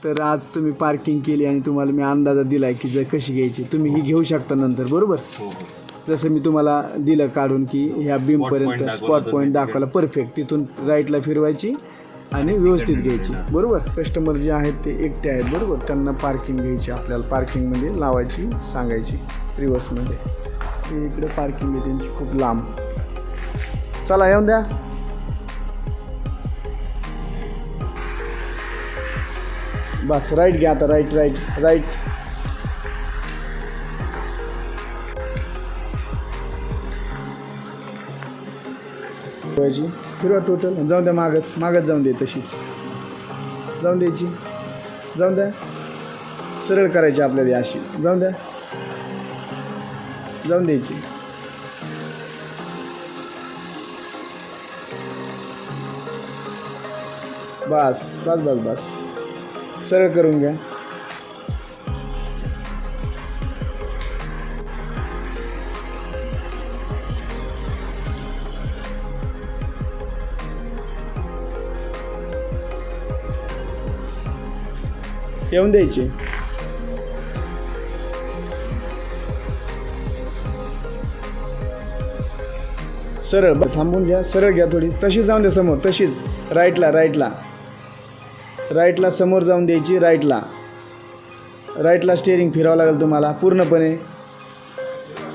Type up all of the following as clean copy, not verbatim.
तर आज तुम्ही पार्किंग केली आणि तुम्हाला मी अंदाजा दिला आहे की जर कशी घ्यायची, तुम्ही ही घेऊ शकता नंतर, बरोबर. हो हो सर. जसं मी तुम्हाला दिलं काढून की ह्या बीमपर्यंत स्पॉट पॉईंट दाखवायला परफेक्ट, तिथून राईटला फिरवायची आणि व्यवस्थित घ्यायची, बरोबर. कस्टमर जे आहेत ते एकटे आहेत, बरोबर. त्यांना पार्किंग घ्यायची, आपल्याला पार्किंगमध्ये लावायची, सांगायची रिव्हर्समध्ये. इकडे पार्किंग आहे त्यांची खूप लांब. चला येऊन द्या. बस राईट घ्या आता, राईट राईट राईट. फिरवा टोटल, जाऊन द्या मागच मागच जाऊन दे, तशीच जाऊन द्यायची, जाऊन द्या. सरळ करायची आपल्याला अशी, जाऊन द्या, जाऊन द्यायची. बस बस बस बस, सरळ करून घ्या. येऊन द्यायची. सरळ थांबून घ्या, सरळ घ्या थोडी, तशीच जाऊन द्या समोर, तशीच राईटला राईटला राईटला समोर जाऊन द्यायची. राईटला राईटला स्टेअरिंग फिरावं लागेल तुम्हाला पूर्णपणे.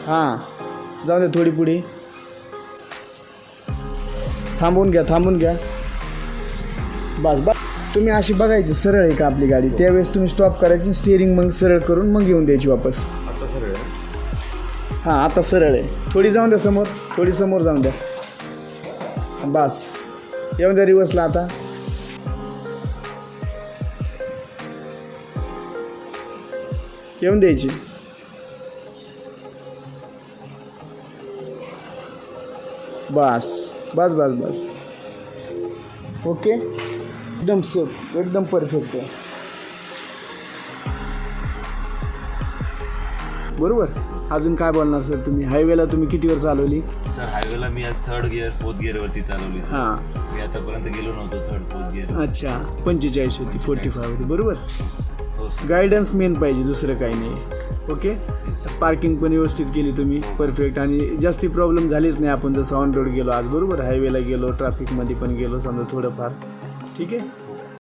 हां जाऊन द्या थोडी पुढे, थांबून घ्या, थांबून घ्या. बस बस, तुम्ही अशी बघायची सरळ आहे का आपली गाडी, त्यावेळेस तुम्ही स्टॉप करायची, स्टिअरिंग मग सरळ करून मग येऊन द्यायची वापस. आता सरळ आहे. हां आता सरळ आहे, थोडी जाऊन द्या समोर, थोडी समोर जाऊन द्या. बस येऊन द्या रिवर्सला आता. येऊन द्यायची. बस बस बस बस, ओके. एकदम सेफ, एकदम परफेक्ट आहे, बरोबर. अजून काय बोलणार सर तुम्ही? हायवेला तुम्ही किती वेळ चालवली? सर हायवेला मी आज 3rd गिअर 4th गिअरवरती चालवली सर. हां मी आतापर्यंत गेलो नव्हतो 3rd 4th गिअर. अच्छा, 45 होती, 45 होती, बरोबर. हो सर. गायडन्स मेन पाहिजे, दुसरं काही नाही. ओके. पार्किंग पण व्यवस्थित केली तुम्ही, परफेक्ट. आणि जास्ती प्रॉब्लेम झालीच नाही. आपण जसं ऑन रोड गेलो आज, बरोबर, हायवेला गेलो, ट्रॅफिकमध्ये पण गेलो समजा थोडंफार, ठीक आहे.